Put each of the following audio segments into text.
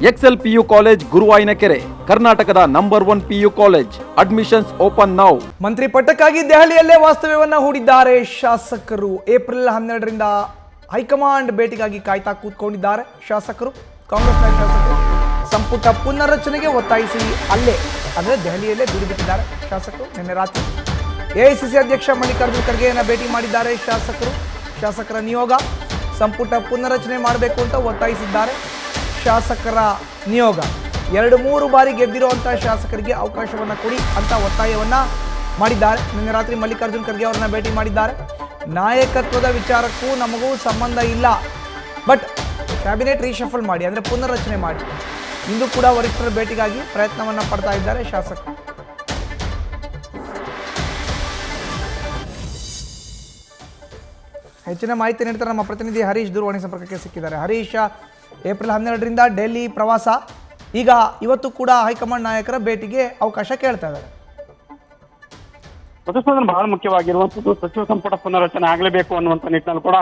Excel PU college ಗುರುವಾಯಿನಕೆರೆ, ಕರ್ನಾಟಕದ number 1 PU college. Admissions open now. ಮಂತ್ರಿ ಪಟ್ಟಕ್ಕಾಗಿ ದೆಹಲಿಯಲ್ಲೇ ವಾಸ್ತವ್ಯವನ್ನ ಹೂಡಿದ್ದಾರೆ ಶಾಸಕರು. April 12ರಿಂದ high command ಭೇಟಿಗಾಗಿ ಕಾಯ್ತಾ ಕೂತ್ಕೊಂಡಿದ್ದಾರೆ ಶಾಸಕರು. ಕಾಂಗ್ರೆಸ್ನ ಶಾಸಕರು ಸಂಪುಟ ಪುನರ್ರಚನೆಗೆ ಒತ್ತಾಯಿಸಿ ಅಲ್ಲೇ ಅಂದರೆ ದೆಹಲಿಯಲ್ಲೇ ಬಿಟ್ಟಿದ್ದಾರೆ ಶಾಸಕರು. ನಿನ್ನೆ ರಾತ್ರಿ ಎಐಸಿಸಿ ಅಧ್ಯಕ್ಷ ಮಲ್ಲಿಕಾರ್ಜುನ ಖರ್ಗೆಯನ್ನ ಭೇಟಿ ಮಾಡಿದ್ದಾರೆ ಶಾಸಕರು. ಶಾಸಕರ ನಿಯೋಗ ಸಂಪುಟ ಪುನರ್ರಚನೆ ಮಾಡಬೇಕು ಅಂತ ಒತ್ತಾಯಿಸಿದ್ದಾರೆ. ಶಾಸಕರ ನಿಯೋಗ 2-3 ಬಾರಿ ಗೆದ್ದಿರುವಂಥ ಶಾಸಕರಿಗೆ ಅವಕಾಶವನ್ನು ಕೊಡಿ ಅಂತ ಒತ್ತಾಯವನ್ನು ಮಾಡಿದ್ದಾರೆ. ನಿನ್ನೆ ರಾತ್ರಿ ಮಲ್ಲಿಕಾರ್ಜುನ ಖರ್ಗೆ ಅವರನ್ನ ಭೇಟಿ ಮಾಡಿದ್ದಾರೆ. ನಾಯಕತ್ವದ ವಿಚಾರಕ್ಕೂ ನಮಗೂ ಸಂಬಂಧ ಇಲ್ಲ, ಬಟ್ ಕ್ಯಾಬಿನೆಟ್ ರೀಶಫಲ್ ಮಾಡಿ ಅಂದರೆ ಪುನರ್ರಚನೆ ಮಾಡಿ. ಇಂದು ಕೂಡ ವರಿಷ್ಠರ ಭೇಟಿಗಾಗಿ ಪ್ರಯತ್ನವನ್ನು ಪಡ್ತಾ ಇದ್ದಾರೆ ಶಾಸಕರು. ಹೆಚ್ಚಿನ ಮಾಹಿತಿ ನೀಡ್ತಾರೆ ನಮ್ಮ ಪ್ರತಿನಿಧಿ ಹರೀಶ್ ದೂರವಾಣಿ ಸಂಪರ್ಕಕ್ಕೆ ಸಿಕ್ಕಿದ್ದಾರೆ. ಹರೀಶ್, ಏಪ್ರಿಲ್ 12ರಿಂದ ಡೆಲ್ಲಿ ಪ್ರವಾಸ, ಈಗ ಇವತ್ತು ಕೂಡ ಹೈಕಮಾಂಡ್ ನಾಯಕರ ಭೇಟಿಗೆ ಅವಕಾಶ ಕೇಳ್ತಾ ಇದ್ದಾರೆ. ಮಧುಸೂದನ್, ಬಹಳ ಮುಖ್ಯವಾಗಿರುವಂತದ್ದು ಸಚಿವ ಸಂಪುಟ ಪುನರ್ರಚನೆ ಆಗಲೇಬೇಕು ಅನ್ನುವಂಥ ನಿಟ್ಟಿನಲ್ಲಿ ಕೂಡ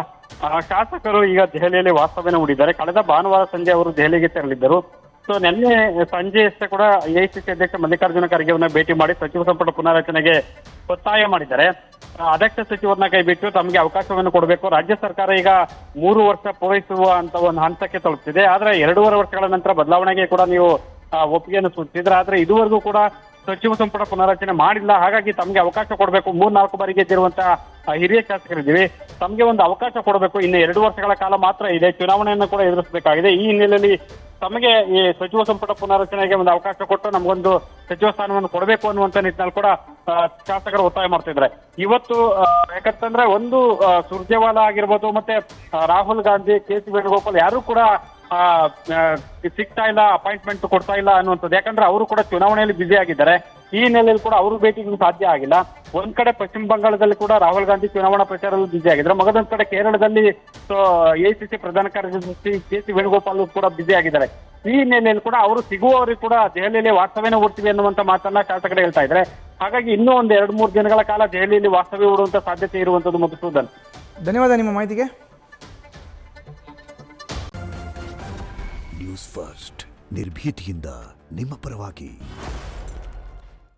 ಶಾಸಕರು ಈಗ ದೆಹಲಿಯಲ್ಲಿ ವಾಸ್ತವ್ಯನ ಹೂಡಿದ್ದಾರೆ. ಕಳೆದ ಭಾನುವಾರ ಸಂಜೆ ಅವರು ದೆಹಲಿಗೆ ತೆರಳಿದ್ದರು. ಸೊ ನಿನ್ನೆ ಸಂಜೆಯಷ್ಟೇ ಕೂಡ ಎಐಸಿಸಿ ಅಧ್ಯಕ್ಷ ಮಲ್ಲಿಕಾರ್ಜುನ ಖರ್ಗೆ ಅವರನ್ನ ಭೇಟಿ ಮಾಡಿ ಸಚಿವ ಸಂಪುಟ ಪುನರ್ರಚನೆಗೆ ಒತ್ತಾಯ ಮಾಡಿದ್ದಾರೆ. ಅಧ್ಯಕ್ಷ ಸಚಿವರನ್ನ ಕೈ ಬಿಟ್ಟು ತಮಗೆ ಅವಕಾಶವನ್ನು ಕೊಡಬೇಕು. ರಾಜ್ಯ ಸರ್ಕಾರ ಈಗ 3 ವರ್ಷ ಪೂರೈಸುವ ಅಂತ ಒಂದು ಹಂತಕ್ಕೆ ತಲುಪ್ತಿದೆ. ಆದ್ರೆ 2.5 ವರ್ಷಗಳ ನಂತರ ಬದಲಾವಣೆಗೆ ಕೂಡ ನೀವು ಒಪ್ಪಿಗೆಯನ್ನು ಸೂಚಿಸಿದ್ರೆ, ಆದ್ರೆ ಇದುವರೆಗೂ ಕೂಡ ಸಚಿವ ಸಂಪುಟ ಪುನರ್ರಚನೆ ಮಾಡಿಲ್ಲ. ಹಾಗಾಗಿ ತಮಗೆ ಅವಕಾಶ ಕೊಡಬೇಕು. 3-4 ಬಾರಿ ಗೆದ್ದಿರುವಂತಹ ಹಿರಿಯ ಶಾಸಕರಿದ್ದೀವಿ, ತಮಗೆ ಒಂದು ಅವಕಾಶ ಕೊಡಬೇಕು. ಇನ್ನು 2 ವರ್ಷಗಳ ಕಾಲ ಮಾತ್ರ ಇದೆ, ಚುನಾವಣೆಯನ್ನು ಕೂಡ ಎದುರಿಸಬೇಕಾಗಿದೆ. ಈ ಹಿನ್ನೆಲೆಯಲ್ಲಿ ತಮಗೆ ಈ ಸಚಿವ ಸಂಪುಟ ಪುನರ್ರಚನೆಗೆ ಒಂದು ಅವಕಾಶ ಕೊಟ್ಟು ನಮಗೊಂದು ಸಚಿವ ಸ್ಥಾನವನ್ನು ಕೊಡಬೇಕು ಅನ್ನುವಂತ ನಿಟ್ಟಿನಲ್ಲಿ ಕೂಡ ಶಾಸಕರು ಒತ್ತಾಯ ಮಾಡ್ತಿದ್ದಾರೆ. ಇವತ್ತು ಯಾಕಂತಂದ್ರೆ ಒಂದು ಸುರ್ಜೇವಾಲಾ ಆಗಿರ್ಬೋದು, ಮತ್ತೆ ರಾಹುಲ್ ಗಾಂಧಿ, ಕೆ.ಸಿ. ವೇಣುಗೋಪಾಲ್ ಯಾರು ಕೂಡ ಸಿಗ್ತಾ ಇಲ್ಲ, ಅಪಾಯಿಂಟ್ಮೆಂಟ್ ಕೊಡ್ತಾ ಇಲ್ಲ ಅನ್ನುವಂಥದ್ದು. ಯಾಕಂದ್ರೆ ಅವರು ಕೂಡ ಚುನಾವಣೆಯಲ್ಲಿ ಬ್ಯುಸಿ ಆಗಿದ್ದಾರೆ. ಈ ಹಿನ್ನೆಲೆಯಲ್ಲಿ ಕೂಡ ಅವರು ಭೇಟಿಗೆ ಸಾಧ್ಯ ಆಗಿಲ್ಲ. ಒಂದ್ ಕಡೆ ಪಶ್ಚಿಮ ಬಂಗಾಳದಲ್ಲಿ ಕೂಡ ರಾಹುಲ್ ಗಾಂಧಿ ಚುನಾವಣಾ ಪ್ರಚಾರದಲ್ಲಿ ಬ್ಯುಸಿ ಆಗಿದ್ದಾರೆ. ಮಗದೊಂದ್ ಕಡೆ ಕೇರಳದಲ್ಲಿ ಎಐಸಿಸಿ ಪ್ರಧಾನ ಕಾರ್ಯದರ್ಶಿ ಕೆ.ಸಿ. ವೇಣುಗೋಪಾಲ್ ಕೂಡ ಬ್ಯುಸಿ ಆಗಿದ್ದಾರೆ. ಈ ಹಿನ್ನೆಲೆಯಲ್ಲಿ ಕೂಡ ಅವರು ಸಿಗುವವರಿಗೆ ಕೂಡ ದೆಹಲಿಯಲ್ಲಿ ವಾಸ್ತವ್ಯನ ಹೂಡ್ತೀವಿ ಅನ್ನುವಂತ ಮಾತನ್ನ ಶಾಸಕರು ಹೇಳ್ತಾ ಇದ್ದಾರೆ. ಹಾಗಾಗಿ ಇನ್ನೂ ಒಂದು 2-3 ದಿನಗಳ ಕಾಲ ದೆಹಲಿಯಲ್ಲಿ ವಾಸ್ತವ್ಯ ಹೂಡುವಂತ ಸಾಧ್ಯತೆ ಇರುವಂತದ್ದು. ಮಧುಸೂದನ್, ಧನ್ಯವಾದ ನಿಮ್ಮ ಮಾಹಿತಿಗೆ. ನ್ಯೂಸ್ ಫಸ್ಟ್, ನಿರ್ಭೀತಿಯಿಂದ ನಿಮ್ಮ ಪರವಾಗಿ.